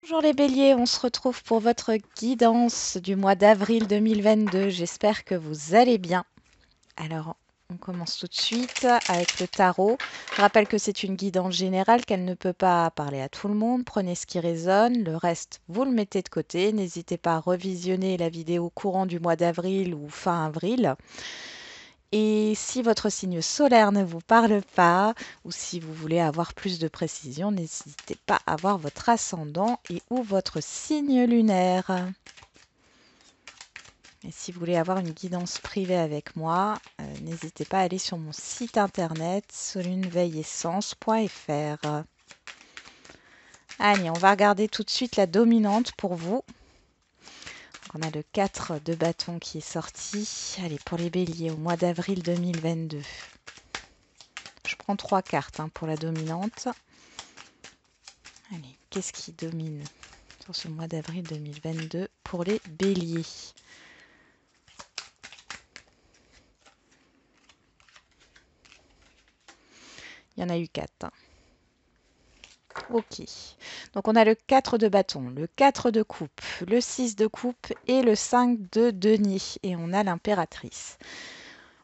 Bonjour les béliers, on se retrouve pour votre guidance du mois d'avril 2022. J'espère que vous allez bien. Alors, on commence tout de suite avec le tarot. Je rappelle que c'est une guidance générale, qu'elle ne peut pas parler à tout le monde. Prenez ce qui résonne, le reste, vous le mettez de côté. N'hésitez pas à revisionner la vidéo courant du mois d'avril ou fin avril. Et si votre signe solaire ne vous parle pas, ou si vous voulez avoir plus de précision, n'hésitez pas à voir votre ascendant et ou votre signe lunaire. Et si vous voulez avoir une guidance privée avec moi, n'hésitez pas à aller sur mon site internet soluneveilleessence.fr. Allez, on va regarder tout de suite la dominante pour vous. On a le 4 de bâton qui est sorti. Allez, pour les béliers, au mois d'avril 2022. Je prends 3 cartes pour la dominante. Allez, qu'est-ce qui domine sur ce mois d'avril 2022 pour les béliers? Il y en a eu 4. Ok. Donc on a le 4 de bâton, le 4 de coupe, le 6 de coupe et le 5 de denier. Et on a l'impératrice.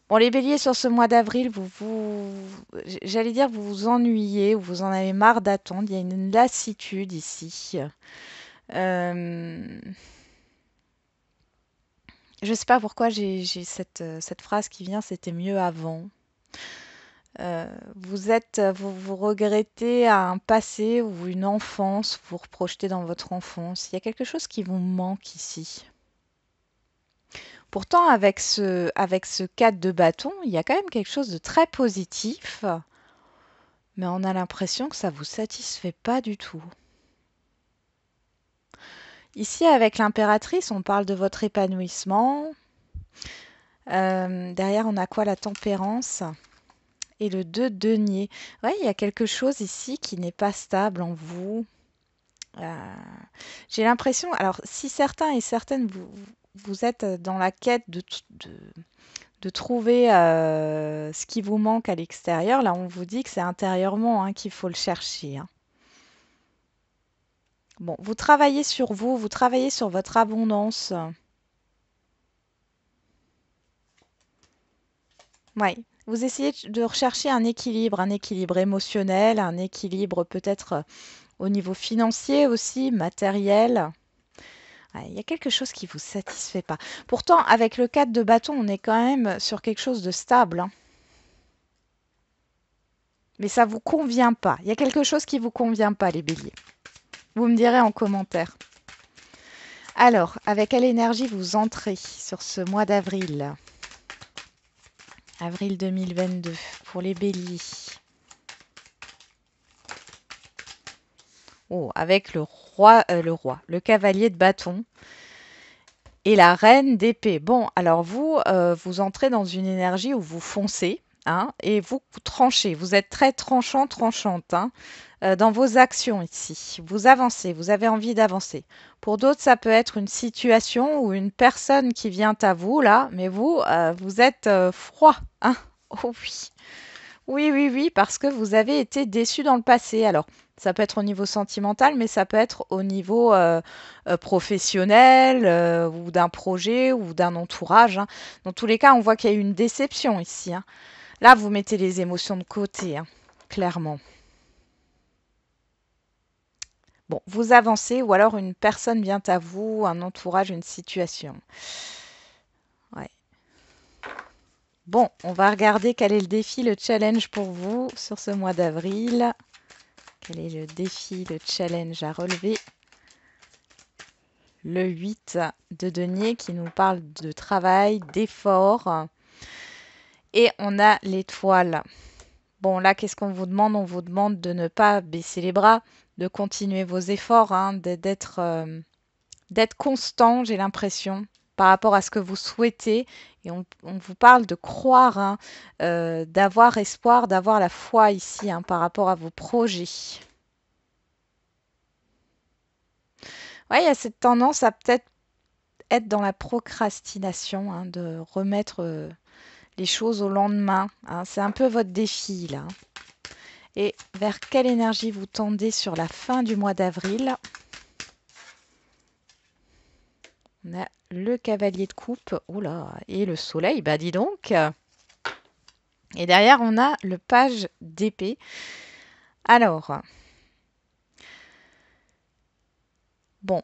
Bon, les béliers, sur ce mois d'avril, j'allais dire, vous vous ennuyez, ou vous en avez marre d'attendre. Il y a une lassitude ici. Je ne sais pas pourquoi j'ai cette phrase qui vient, c'était mieux avant. Vous regrettez un passé ou une enfance, vous vous reprojetez dans votre enfance. Il y a quelque chose qui vous manque ici. Pourtant, avec ce 4 de bâton, il y a quand même quelque chose de très positif, mais on a l'impression que ça ne vous satisfait pas du tout. Ici, avec l'impératrice, on parle de votre épanouissement. Derrière, on a quoi? La tempérance et le 2 denier. Ouais, il y a quelque chose ici qui n'est pas stable en vous. J'ai l'impression, alors si certains et certaines, vous êtes dans la quête de trouver ce qui vous manque à l'extérieur, là on vous dit que c'est intérieurement qu'il faut le chercher. Bon, vous travaillez sur vous, vous travaillez sur votre abondance. Oui, vous essayez de rechercher un équilibre émotionnel, un équilibre peut-être au niveau financier aussi, matériel. Ouais, il y a quelque chose qui ne vous satisfait pas. Pourtant, avec le 4 de bâton, on est quand même sur quelque chose de stable. Mais ça ne vous convient pas. Il y a quelque chose qui ne vous convient pas, les béliers. Vous me direz en commentaire. Alors, avec quelle énergie vous entrez sur ce mois d'avril? Avril 2022, pour les béliers. Oh, avec le cavalier de bâton et la reine d'épée. Bon, alors vous entrez dans une énergie où vous foncez, et vous tranchez. Vous êtes très tranchante, dans vos actions ici. Vous avancez, vous avez envie d'avancer. Pour d'autres, ça peut être une situation ou une personne qui vient à vous, là, mais vous êtes froid, hein. Oh oui. Oui, oui, oui, parce que vous avez été déçu dans le passé. Alors, ça peut être au niveau sentimental, mais ça peut être au niveau professionnel, ou d'un projet ou d'un entourage. Dans tous les cas, on voit qu'il y a eu une déception ici. Là, vous mettez les émotions de côté, clairement. Bon, vous avancez ou alors une personne vient à vous, un entourage, une situation. Ouais. Bon, on va regarder quel est le défi, le challenge pour vous sur ce mois d'avril. Quel est le défi, le challenge à relever? Le 8 de denier qui nous parle de travail, d'effort. Et on a l'étoile. Bon, là, qu'est-ce qu'on vous demande? On vous demande de ne pas baisser les bras, de continuer vos efforts, d'être constant, j'ai l'impression, par rapport à ce que vous souhaitez. Et on vous parle de croire, d'avoir espoir, d'avoir la foi ici, par rapport à vos projets. Ouais, il y a cette tendance à peut-être être dans la procrastination, de remettre les choses au lendemain. C'est un peu votre défi là. Et vers quelle énergie vous tendez sur la fin du mois d'avril? On a le cavalier de coupe. Oula, et le soleil, bah dis donc. Et derrière, on a le page d'épée. Alors, bon,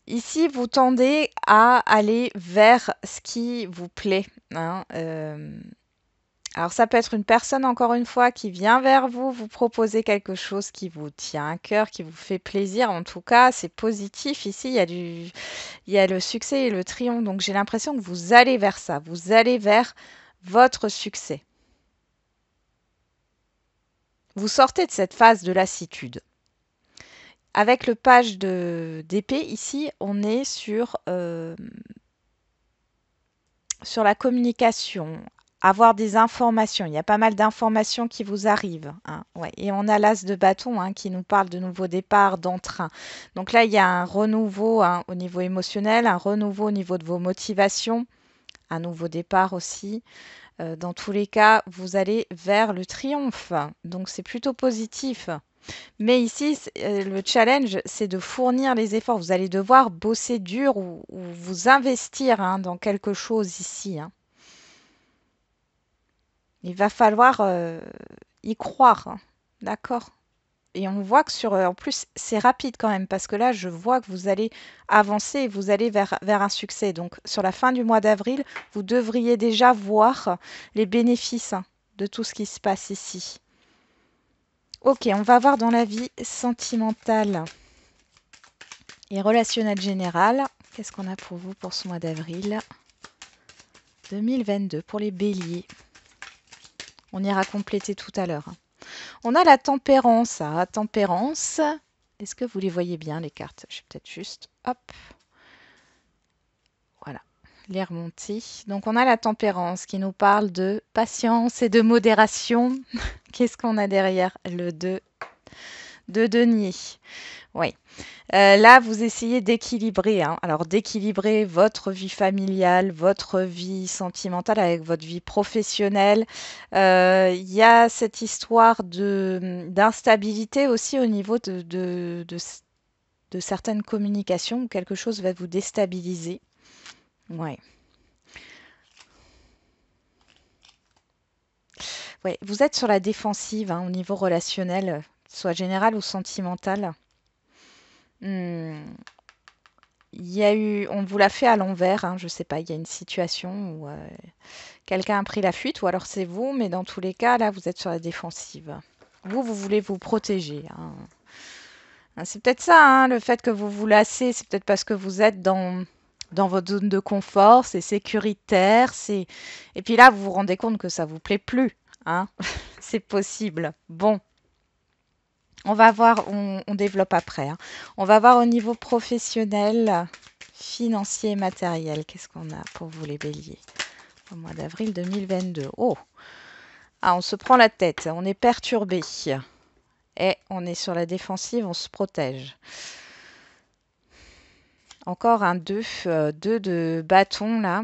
ici, vous tendez à aller vers ce qui vous plaît, hein. Alors, ça peut être une personne, encore une fois, qui vient vers vous, vous proposer quelque chose qui vous tient à cœur, qui vous fait plaisir. En tout cas, c'est positif. Ici, il y a le succès et le triomphe. Donc, j'ai l'impression que vous allez vers ça. Vous allez vers votre succès. Vous sortez de cette phase de lassitude. Avec le page d'épée, ici, on est sur la communication, avoir des informations. Il y a pas mal d'informations qui vous arrivent, hein. Ouais. Et on a l'as de bâton, hein, qui nous parle de nouveau départ, d'entrain. Donc là, il y a un renouveau, hein, au niveau émotionnel, un renouveau au niveau de vos motivations, un nouveau départ aussi. Dans tous les cas, vous allez vers le triomphe. Donc c'est plutôt positif. Mais ici, le challenge, c'est de fournir les efforts. Vous allez devoir bosser dur ou vous investir, hein, dans quelque chose ici, hein. Il va falloir y croire, hein. D'accord? Et on voit que en plus, c'est rapide quand même, parce que là, je vois que vous allez avancer et vous allez vers un succès. Donc, sur la fin du mois d'avril, vous devriez déjà voir les bénéfices, hein, de tout ce qui se passe ici. Ok, on va voir dans la vie sentimentale et relationnelle générale. Qu'est-ce qu'on a pour vous pour ce mois d'avril 2022 pour les béliers? On ira compléter tout à l'heure, hein. On a la tempérance. Ah, tempérance. Est-ce que vous les voyez bien, les cartes? Je vais peut-être juste... Hop. Voilà. Les remonter. Donc, on a la tempérance qui nous parle de patience et de modération. Qu'est-ce qu'on a derrière? Le 2 de denier. Oui. Là, vous essayez d'équilibrer, hein. Alors, d'équilibrer votre vie familiale, votre vie sentimentale avec votre vie professionnelle. Il y a cette histoire d'instabilité aussi au niveau de certaines communications où quelque chose va vous déstabiliser. Ouais. Ouais, vous êtes sur la défensive, hein, au niveau relationnel, soit général ou sentimental. Hmm. Il y a eu, on vous l'a fait à l'envers, hein, je sais pas, il y a une situation où quelqu'un a pris la fuite, ou alors c'est vous, mais dans tous les cas, là, vous êtes sur la défensive. Vous voulez vous protéger, hein. Hein, c'est peut-être ça, hein, le fait que vous vous lassez, c'est peut-être parce que vous êtes dans votre zone de confort, c'est sécuritaire, et puis là, vous vous rendez compte que ça vous plaît plus, hein. C'est possible. Bon. On va voir, on développe après, hein. On va voir au niveau professionnel, financier et matériel. Qu'est-ce qu'on a pour vous les béliers au mois d'avril 2022? Oh, ah, on se prend la tête, on est perturbé. Et on est sur la défensive, on se protège. Encore un 2, 2 de bâton là.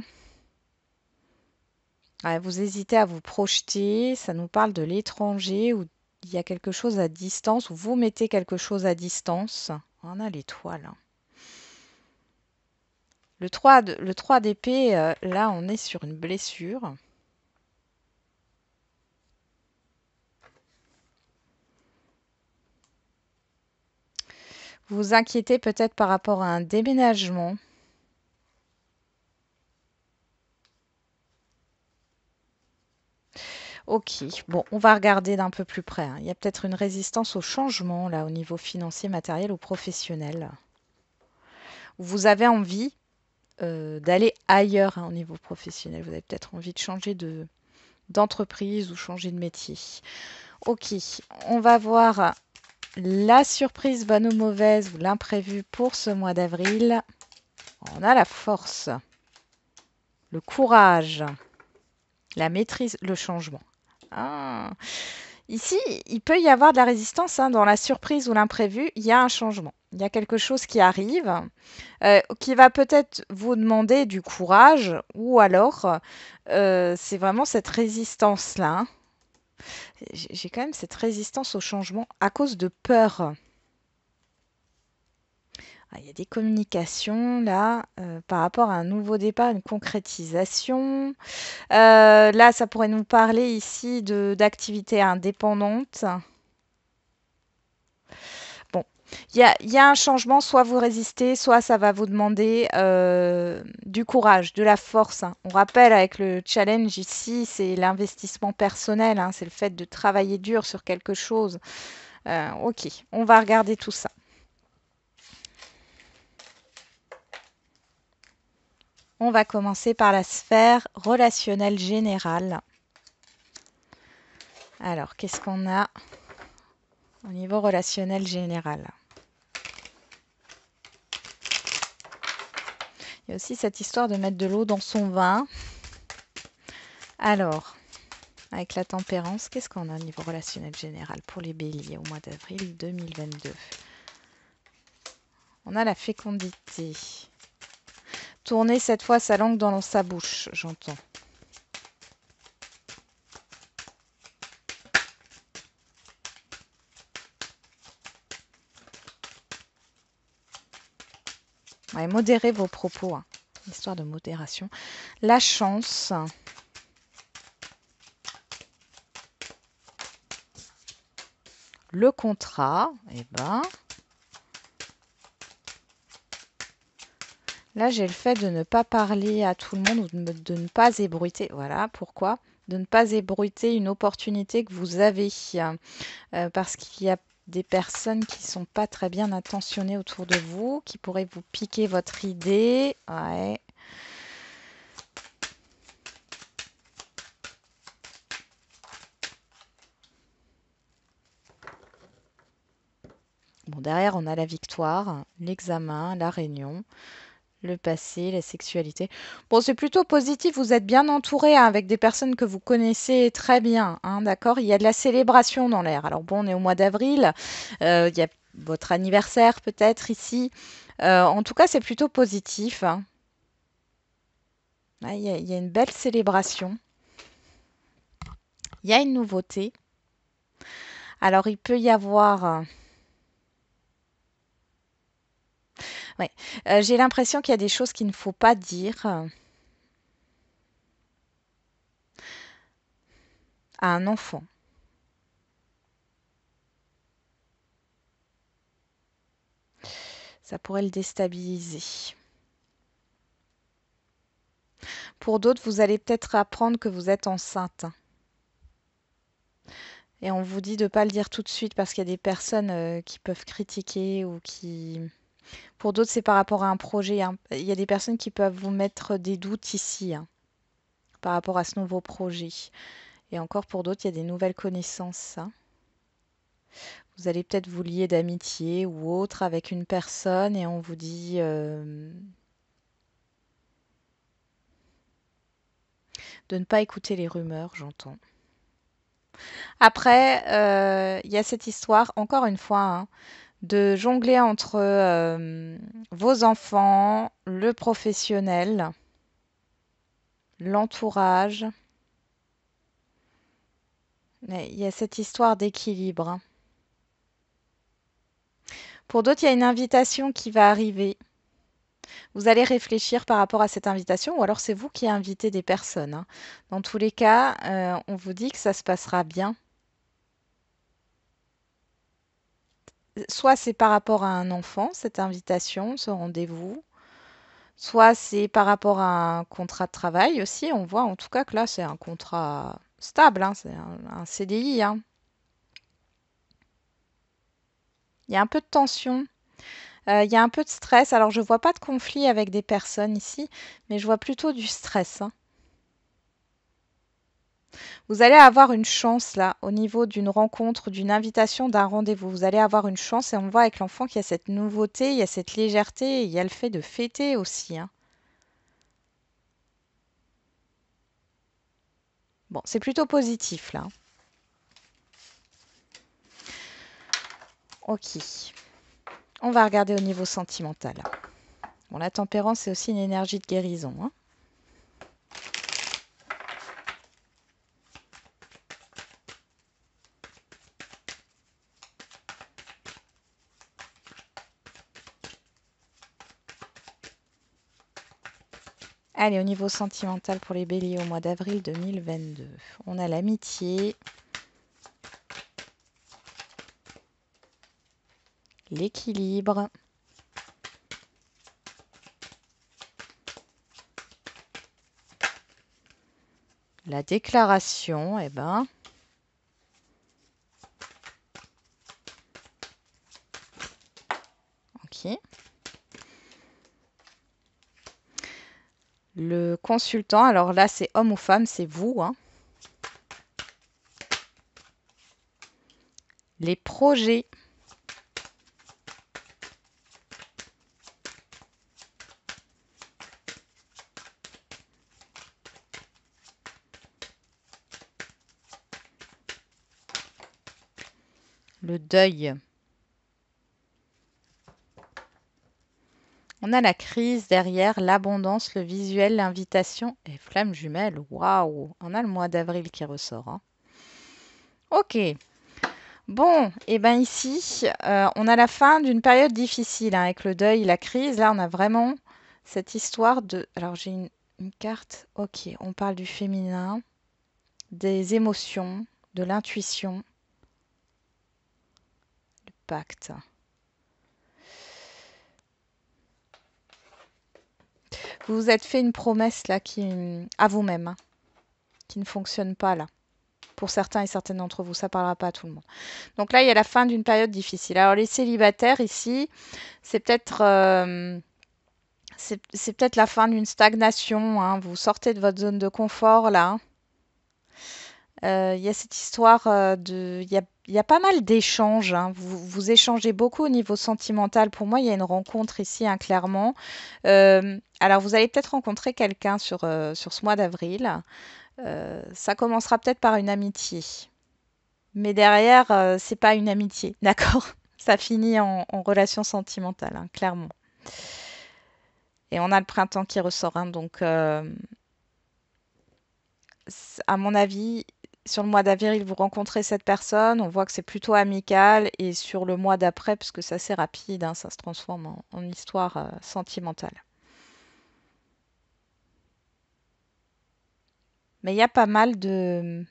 Ouais, vous hésitez à vous projeter, ça nous parle de l'étranger ou il y a quelque chose à distance, ou vous mettez quelque chose à distance. On a l'étoile, hein. Le 3 d'épée, là, on est sur une blessure. Vous vous inquiétez peut-être par rapport à un déménagement. Ok, bon, on va regarder d'un peu plus près, hein. Il y a peut-être une résistance au changement, là, au niveau financier, matériel ou professionnel. Vous avez envie d'aller ailleurs, hein, au niveau professionnel. Vous avez peut-être envie de changer d'entreprise ou changer de métier. Ok, on va voir la surprise bonne ou mauvaise ou l'imprévu pour ce mois d'avril. On a la force, le courage, la maîtrise, le changement. Ah. Ici, il peut y avoir de la résistance, hein, dans la surprise ou l'imprévu. Il y a un changement. Il y a quelque chose qui arrive, qui va peut-être vous demander du courage, ou alors c'est vraiment cette résistance-là, hein. J'ai quand même cette résistance au changement à cause de peur. Ah, il y a des communications là par rapport à un nouveau départ, une concrétisation. Là, ça pourrait nous parler ici de d'activités indépendantes. Bon, il y a un changement, soit vous résistez, soit ça va vous demander du courage, de la force, hein. On rappelle avec le challenge ici, c'est l'investissement personnel, hein, c'est le fait de travailler dur sur quelque chose. Ok, on va regarder tout ça. On va commencer par la sphère relationnelle générale. Alors, qu'est-ce qu'on a au niveau relationnel général? Il y a aussi cette histoire de mettre de l'eau dans son vin. Alors, avec la tempérance, qu'est-ce qu'on a au niveau relationnel général pour les béliers au mois d'avril 2022? On a la fécondité. Tourner cette fois sa langue dans sa bouche, j'entends. Ouais, modérez vos propos, hein. Histoire de modération. La chance. Le contrat. Eh ben, là, j'ai le fait de ne pas parler à tout le monde ou de ne pas ébruiter. Voilà, pourquoi? De ne pas ébruiter une opportunité que vous avez. Parce qu'il y a des personnes qui sont pas très bien intentionnées autour de vous, qui pourraient vous piquer votre idée. Ouais. Bon, derrière, on a la victoire, l'examen, la réunion, le passé, la sexualité. Bon, c'est plutôt positif. Vous êtes bien entouré, hein, avec des personnes que vous connaissez très bien, hein, d'accord? Il y a de la célébration dans l'air. Alors bon, on est au mois d'avril. Il y a votre anniversaire peut-être ici. En tout cas, c'est plutôt positif, hein. Ah, il y a une belle célébration. Il y a une nouveauté. Alors, il peut y avoir... ouais, j'ai l'impression qu'il y a des choses qu'il ne faut pas dire à un enfant. Ça pourrait le déstabiliser. Pour d'autres, vous allez peut-être apprendre que vous êtes enceinte. Et on vous dit de ne pas le dire tout de suite parce qu'il y a des personnes qui peuvent critiquer ou qui... Pour d'autres, c'est par rapport à un projet, hein. Il y a des personnes qui peuvent vous mettre des doutes ici, hein, par rapport à ce nouveau projet. Et encore pour d'autres, il y a des nouvelles connaissances, hein. Vous allez peut-être vous lier d'amitié ou autre avec une personne et on vous dit de ne pas écouter les rumeurs, j'entends. Après, il y a cette histoire, encore une fois, hein, de jongler entre vos enfants, le professionnel, l'entourage. Mais il y a cette histoire d'équilibre, hein. Pour d'autres, il y a une invitation qui va arriver. Vous allez réfléchir par rapport à cette invitation ou alors c'est vous qui invitez des personnes, hein. Dans tous les cas, on vous dit que ça se passera bien. Soit c'est par rapport à un enfant, cette invitation, ce rendez-vous, soit c'est par rapport à un contrat de travail aussi. On voit en tout cas que là, c'est un contrat stable, hein, c'est un CDI, hein. Il y a un peu de tension, il y a un peu de stress. Alors, je vois pas de conflit avec des personnes ici, mais je vois plutôt du stress, hein. Vous allez avoir une chance là, au niveau d'une rencontre, d'une invitation, d'un rendez-vous. Vous allez avoir une chance et on voit avec l'enfant qu'il y a cette nouveauté, il y a cette légèreté, et il y a le fait de fêter aussi, hein. Bon, c'est plutôt positif là. Ok. On va regarder au niveau sentimental. Bon, la tempérance, c'est aussi une énergie de guérison, hein. Allez, au niveau sentimental pour les béliers au mois d'avril 2022, on a l'amitié, l'équilibre, la déclaration, eh ben, ok. Le consultant, alors là, c'est homme ou femme, c'est vous, hein. Les projets, le deuil. On a la crise derrière, l'abondance, le visuel, l'invitation et flamme jumelle. Waouh! On a le mois d'avril qui ressort, hein. Ok. Bon, et ben ici, on a la fin d'une période difficile, hein, avec le deuil, la crise. Là, on a vraiment cette histoire de. Alors, j'ai une carte. Ok, on parle du féminin, des émotions, de l'intuition, du pacte. Vous vous êtes fait une promesse là à vous-même, hein, qui ne fonctionne pas là. Pour certains et certaines d'entre vous, ça ne parlera pas à tout le monde. Donc là, il y a la fin d'une période difficile. Alors les célibataires ici, c'est peut-être c'est peut-être la fin d'une stagnation, hein. Vous sortez de votre zone de confort là. Il y a cette histoire il y a pas mal d'échanges, hein. Vous échangez beaucoup au niveau sentimental. Pour moi, il y a une rencontre ici, hein, clairement. Alors, vous allez peut-être rencontrer quelqu'un sur ce mois d'avril. Ça commencera peut-être par une amitié. Mais derrière, c'est pas une amitié, d'accord? Ça finit en relation sentimentale, hein, clairement. Et on a le printemps qui ressort, hein, donc à mon avis, sur le mois d'avril, vous rencontrez cette personne, on voit que c'est plutôt amical, et sur le mois d'après, parce que c'est assez rapide, hein, ça se transforme en histoire sentimentale. Mais il y a pas mal de...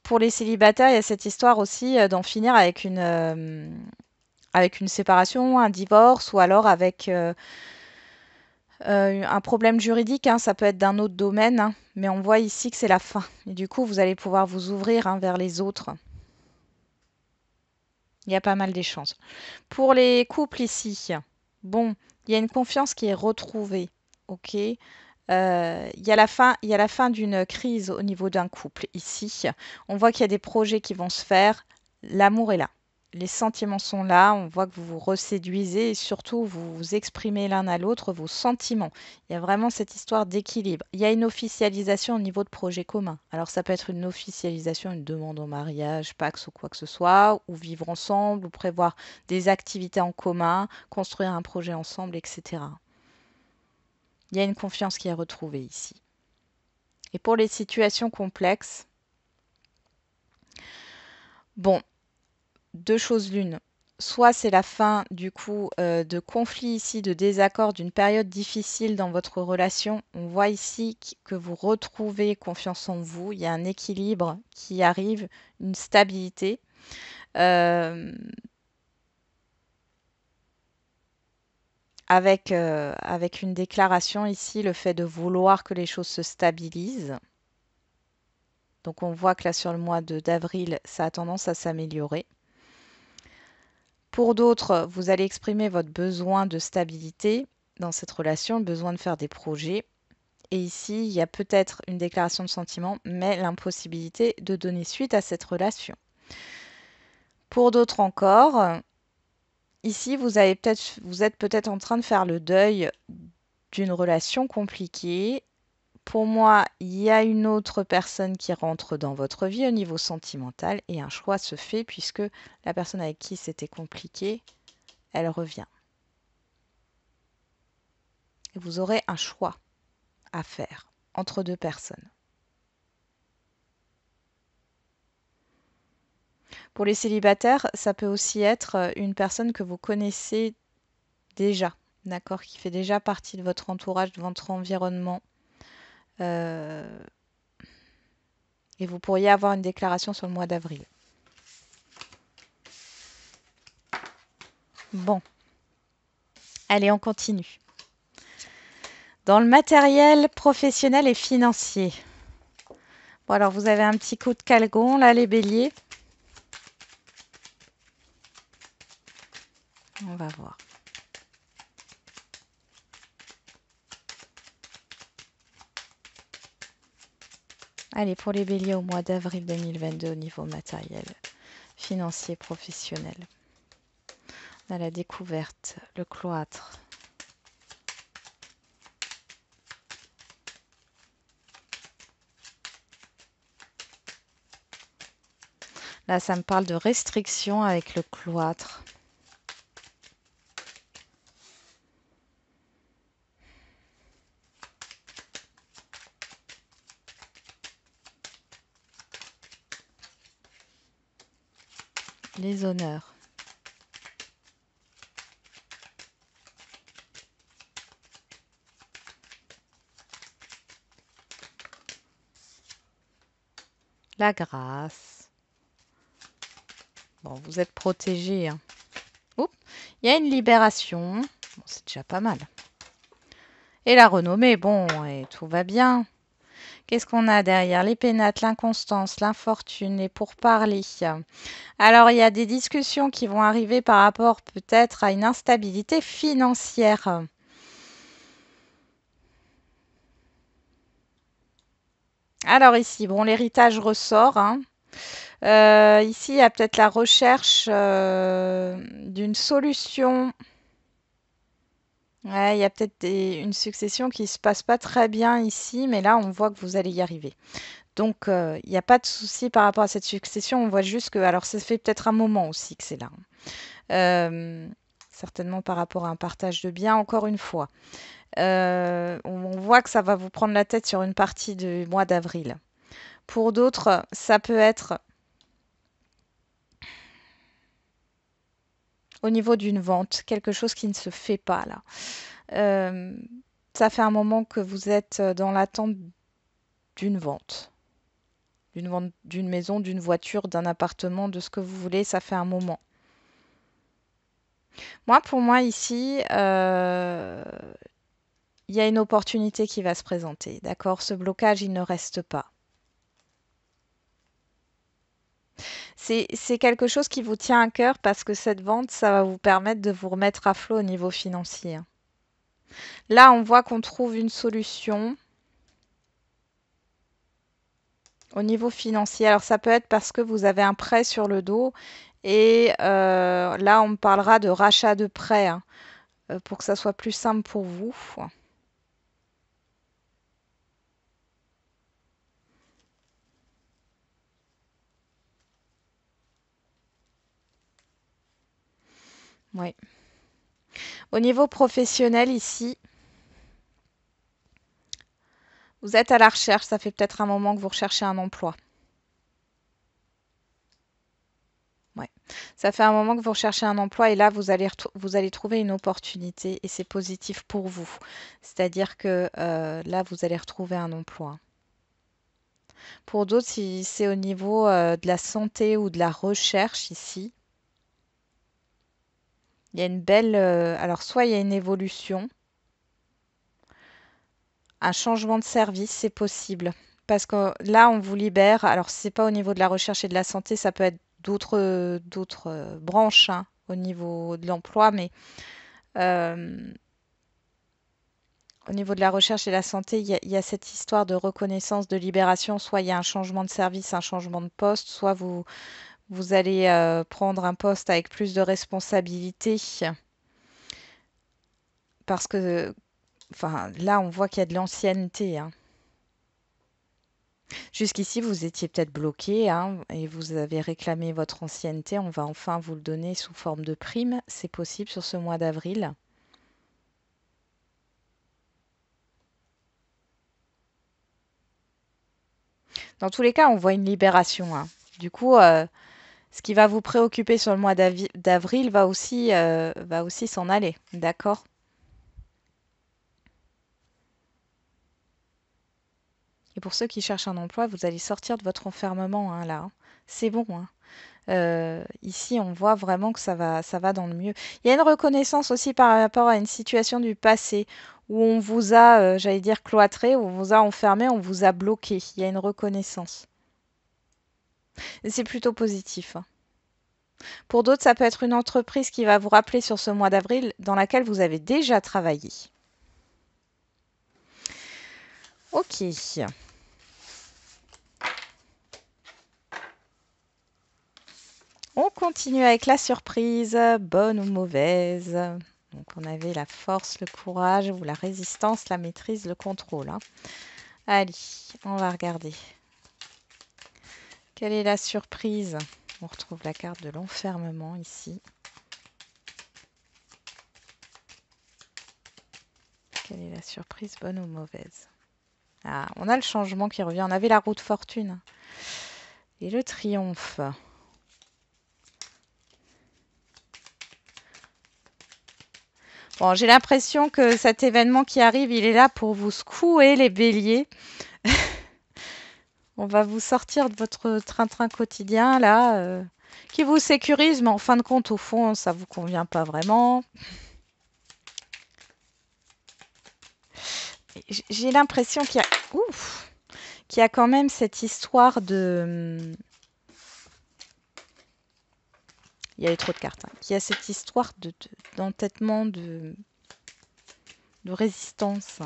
Pour les célibataires, il y a cette histoire aussi d'en finir avec une séparation, un divorce, ou alors avec un problème juridique, hein. Ça peut être d'un autre domaine, hein, mais on voit ici que c'est la fin. Et du coup, vous allez pouvoir vous ouvrir, hein, vers les autres. Il y a pas mal d'échanges. Pour les couples ici, bon, il y a une confiance qui est retrouvée, ok. Il y a la fin d'une crise au niveau d'un couple ici. On voit qu'il y a des projets qui vont se faire. L'amour est là. Les sentiments sont là. On voit que vous vous reséduisez et surtout vous vous exprimez l'un à l'autre vos sentiments. Il y a vraiment cette histoire d'équilibre. Il y a une officialisation au niveau de projets communs. Alors ça peut être une officialisation, une demande en mariage, Pax ou quoi que ce soit, ou vivre ensemble, ou prévoir des activités en commun, construire un projet ensemble, etc. Il y a une confiance qui est retrouvée ici. Et pour les situations complexes, bon, deux choses l'une. Soit c'est la fin du coup de conflits ici, de désaccords, d'une période difficile dans votre relation. On voit ici que vous retrouvez confiance en vous. Il y a un équilibre qui arrive, une stabilité. Euh, avec une déclaration ici, le fait de vouloir que les choses se stabilisent. Donc on voit que là sur le mois d'avril, ça a tendance à s'améliorer. Pour d'autres, vous allez exprimer votre besoin de stabilité dans cette relation, le besoin de faire des projets. Et ici, il y a peut-être une déclaration de sentiment, mais l'impossibilité de donner suite à cette relation. Pour d'autres encore, ici, vous êtes peut-être en train de faire le deuil d'une relation compliquée. Pour moi, il y a une autre personne qui rentre dans votre vie au niveau sentimental et un choix se fait puisque la personne avec qui c'était compliqué, elle revient. Et vous aurez un choix à faire entre deux personnes. Pour les célibataires, ça peut aussi être une personne que vous connaissez déjà d'accord, qui fait déjà partie de votre entourage, de votre environnement. Euh, et vous pourriez avoir une déclaration sur le mois d'avril. Bon, allez, on continue. Dans le matériel professionnel et financier. Bon, alors vous avez un petit coup de calgon, là, les béliers. On va voir. Allez, pour les béliers au mois d'avril 2022 au niveau matériel, financier, professionnel. On a la découverte, le cloître. Là, ça me parle de restrictions avec le cloître. Les honneurs. La grâce. Bon, vous êtes protégé. Hein. Oups, il y a une libération. Bon, c'est déjà pas mal. Et la renommée, bon, et tout va bien. Qu'est-ce qu'on a derrière? Les pénates, l'inconstance, l'infortune, les pourparlers. Alors, il y a des discussions qui vont arriver par rapport peut-être à une instabilité financière. Alors ici, bon, l'héritage ressort. Hein. Ici, il y a peut-être la recherche d'une solution. Ouais, il y a peut-être une succession qui se passe pas très bien ici, mais là, on voit que vous allez y arriver. Donc, il n'y a pas de souci par rapport à cette succession. On voit juste que, alors, ça fait peut-être un moment aussi que c'est là. Certainement par rapport à un partage de biens, encore une fois. On voit que ça va vous prendre la tête sur une partie du mois d'avril. Pour d'autres, ça peut être au niveau d'une vente, quelque chose qui ne se fait pas là. Euh, Ça fait un moment que vous êtes dans l'attente d'une vente. D'une vente d'une maison, d'une voiture, d'un appartement, de ce que vous voulez, ça fait un moment. Moi, pour moi, ici, il y a une opportunité qui va se présenter. D'accord? Ce blocage, il ne reste pas. C'est quelque chose qui vous tient à cœur parce que cette vente, ça va vous permettre de vous remettre à flot au niveau financier. Là, on voit qu'on trouve une solution au niveau financier. Alors, ça peut être parce que vous avez un prêt sur le dos et là, on parlera de rachat de prêt hein, pour que ça soit plus simple pour vous. Oui. Au niveau professionnel, ici, vous êtes à la recherche. Ça fait peut-être un moment que vous recherchez un emploi. Ouais. Ça fait un moment que vous recherchez un emploi et là, vous allez trouver une opportunité et c'est positif pour vous. C'est-à-dire que là, vous allez retrouver un emploi. Pour d'autres, si c'est au niveau de la santé ou de la recherche ici, il y a une belle... alors, soit il y a une évolution, un changement de service, c'est possible. Parce que là, on vous libère. Alors, c'est pas au niveau de la recherche et de la santé, ça peut être d'autres branches hein, au niveau de l'emploi, mais euh, au niveau de la recherche et de la santé, il y a cette histoire de reconnaissance, de libération. Soit il y a un changement de service, un changement de poste, soit vous allez prendre un poste avec plus de responsabilités. Parce que, enfin, là, on voit qu'il y a de l'ancienneté. Hein. Jusqu'ici, vous étiez peut-être bloqué hein, et vous avez réclamé votre ancienneté. On va enfin vous le donner sous forme de prime. C'est possible sur ce mois d'avril. Dans tous les cas, on voit une libération. Hein. Du coup, ce qui va vous préoccuper sur le mois d'avril va aussi s'en aller. D'accord? Et pour ceux qui cherchent un emploi, vous allez sortir de votre enfermement, hein, là. Hein. C'est bon, hein. Ici, on voit vraiment que ça va dans le mieux. Il y a une reconnaissance aussi par rapport à une situation du passé où on vous a, j'allais dire, cloîtré, où on vous a enfermé, on vous a bloqué. Il y a une reconnaissance. Et c'est plutôt positif. Hein. Pour d'autres, ça peut être une entreprise qui va vous rappeler sur ce mois d'avril dans laquelle vous avez déjà travaillé. Ok. On continue avec la surprise, bonne ou mauvaise. Donc on avait la force, le courage ou la résistance, la maîtrise, le contrôle. Hein. Allez, on va regarder. Quelle est la surprise? On retrouve la carte de l'enfermement ici. Quelle est la surprise, bonne ou mauvaise? Ah, on a le changement qui revient. On avait la roue de fortune. Et le triomphe. Bon, j'ai l'impression que cet événement qui arrive, il est là pour vous secouer les béliers. On va vous sortir de votre train-train quotidien, là, qui vous sécurise, mais en fin de compte, au fond, ça ne vous convient pas vraiment. J'ai l'impression qu'il y a quand même cette histoire de... Il y avait trop de cartes. Hein. Qu'il y a cette histoire d'entêtement, de résistance.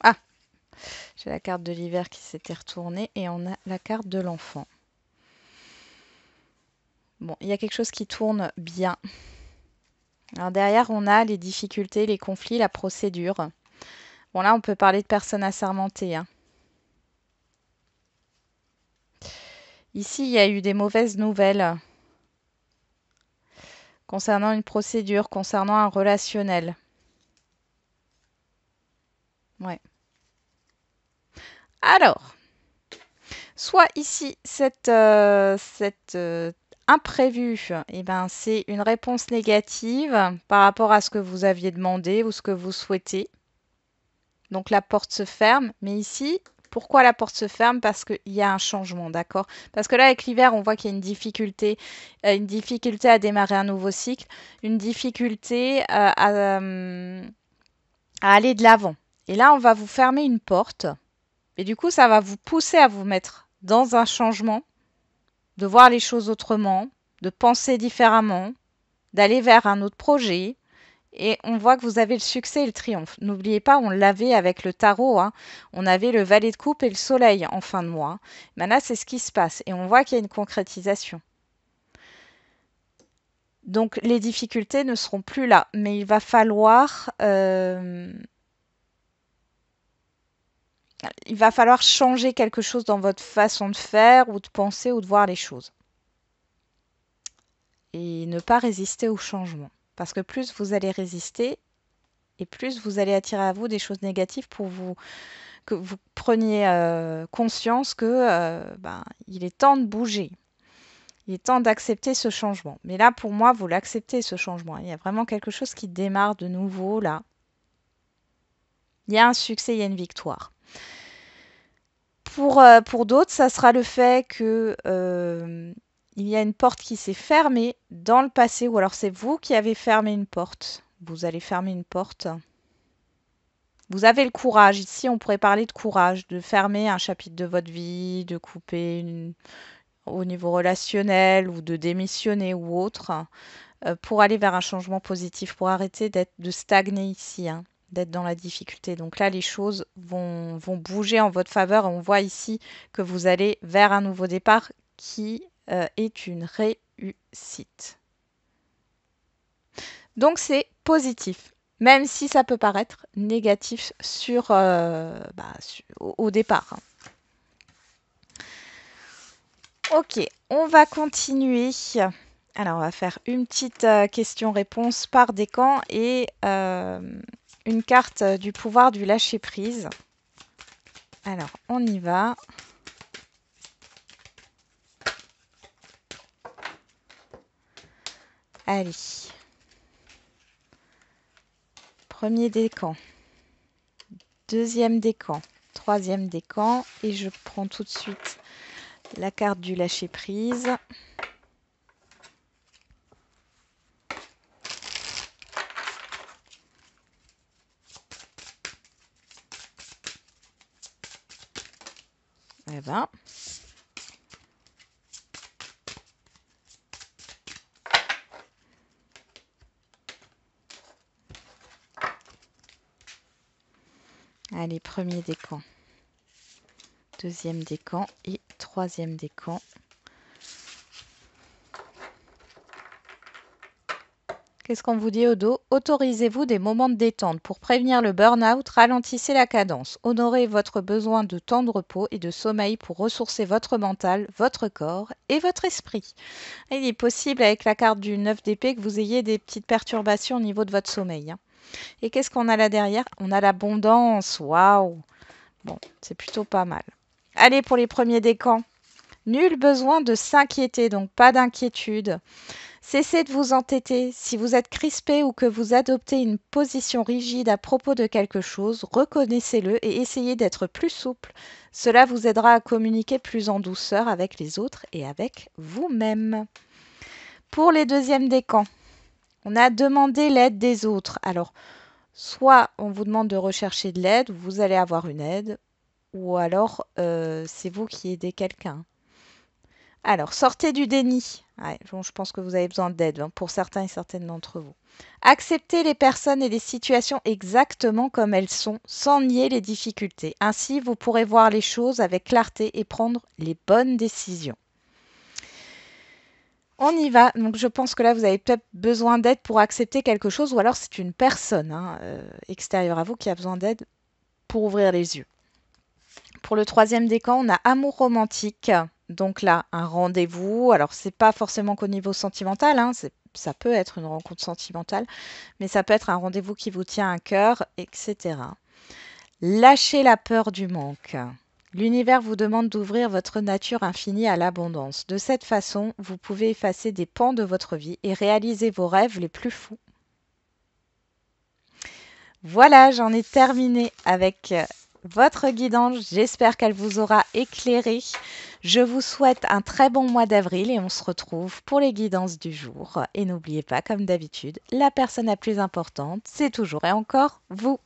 Ah, j'ai la carte de l'hiver qui s'était retournée et on a la carte de l'enfant. Bon, il y a quelque chose qui tourne bien. Alors derrière, on a les difficultés, les conflits, la procédure. Bon, là, on peut parler de personnes assermentées. Hein. Ici, il y a eu des mauvaises nouvelles concernant une procédure, concernant un relationnel. Ouais. Alors, soit ici, cet imprévu, eh ben, c'est une réponse négative par rapport à ce que vous aviez demandé ou ce que vous souhaitez. Donc la porte se ferme, mais ici, pourquoi la porte se ferme? Parce qu'il y a un changement, d'accord? Parce que là, avec l'hiver, on voit qu'il y a une difficulté à démarrer un nouveau cycle, une difficulté à aller de l'avant. Et là, on va vous fermer une porte, et du coup, ça va vous pousser à vous mettre dans un changement, de voir les choses autrement, de penser différemment, d'aller vers un autre projet. Et on voit que vous avez le succès et le triomphe. N'oubliez pas, on l'avait avec le tarot. Hein. On avait le valet de coupe et le soleil en fin de mois. Mais là, c'est ce qui se passe. Et on voit qu'il y a une concrétisation. Donc, les difficultés ne seront plus là. Mais il va falloir changer quelque chose dans votre façon de faire ou de penser ou de voir les choses. Et ne pas résister au changement. Parce que plus vous allez résister, et plus vous allez attirer à vous des choses négatives pour que vous preniez conscience que il est temps de bouger. Il est temps d'accepter ce changement. Mais là, pour moi, vous l'acceptez, ce changement. Il y a vraiment quelque chose qui démarre de nouveau, là. Il y a un succès, il y a une victoire. Pour d'autres, ça sera le fait que il y a une porte qui s'est fermée dans le passé, ou alors c'est vous qui avez fermé une porte. Vous allez fermer une porte. Vous avez le courage. Ici, on pourrait parler de courage, de fermer un chapitre de votre vie, de couper au niveau relationnel ou de démissionner ou autre pour aller vers un changement positif, pour arrêter de stagner ici, hein, d'être dans la difficulté. Donc là, les choses vont bouger en votre faveur et on voit ici que vous allez vers un nouveau départ qui est une réussite. Donc c'est positif. Même si ça peut paraître négatif au départ. Ok, on va continuer. Alors, on va faire une petite question-réponse par décan et une carte du pouvoir du lâcher-prise. Alors, on y va. Allez. Premier décan. Deuxième décan. Troisième décan. Et je prends tout de suite la carte du lâcher-prise. Eh ben. Allez, premier décan. Deuxième décan et troisième décan. Qu'est-ce qu'on vous dit au dos? Autorisez-vous des moments de détente. Pour prévenir le burn-out, ralentissez la cadence. Honorez votre besoin de temps de repos et de sommeil pour ressourcer votre mental, votre corps et votre esprit. Il est possible avec la carte du 9 d'épée que vous ayez des petites perturbations au niveau de votre sommeil. Et qu'est-ce qu'on a là derrière? On a l'abondance. Waouh! Bon, c'est plutôt pas mal. Allez, pour les premiers décans. Nul besoin de s'inquiéter, donc pas d'inquiétude. Cessez de vous entêter. Si vous êtes crispé ou que vous adoptez une position rigide à propos de quelque chose, reconnaissez-le et essayez d'être plus souple. Cela vous aidera à communiquer plus en douceur avec les autres et avec vous-même. Pour les deuxièmes décans, on a demandé l'aide des autres. Alors, soit on vous demande de rechercher de l'aide, vous allez avoir une aide, ou alors c'est vous qui aidez quelqu'un. Alors, sortez du déni. Ouais, je pense que vous avez besoin d'aide pour certains et certaines d'entre vous. Acceptez les personnes et les situations exactement comme elles sont, sans nier les difficultés. Ainsi, vous pourrez voir les choses avec clarté et prendre les bonnes décisions. On y va. Donc, je pense que là, vous avez peut-être besoin d'aide pour accepter quelque chose, ou alors c'est une personne extérieure à vous qui a besoin d'aide pour ouvrir les yeux. Pour le troisième décan, on a amour romantique. Donc là, un rendez-vous. Alors, c'est pas forcément qu'au niveau sentimental, ça peut être une rencontre sentimentale, mais ça peut être un rendez-vous qui vous tient à cœur, etc. Lâchez la peur du manque. L'univers vous demande d'ouvrir votre nature infinie à l'abondance. De cette façon, vous pouvez effacer des pans de votre vie et réaliser vos rêves les plus fous. Voilà, j'en ai terminé avec votre guidance. J'espère qu'elle vous aura éclairé. Je vous souhaite un très bon mois d'avril et on se retrouve pour les guidances du jour. Et n'oubliez pas, comme d'habitude, la personne la plus importante, c'est toujours et encore vous.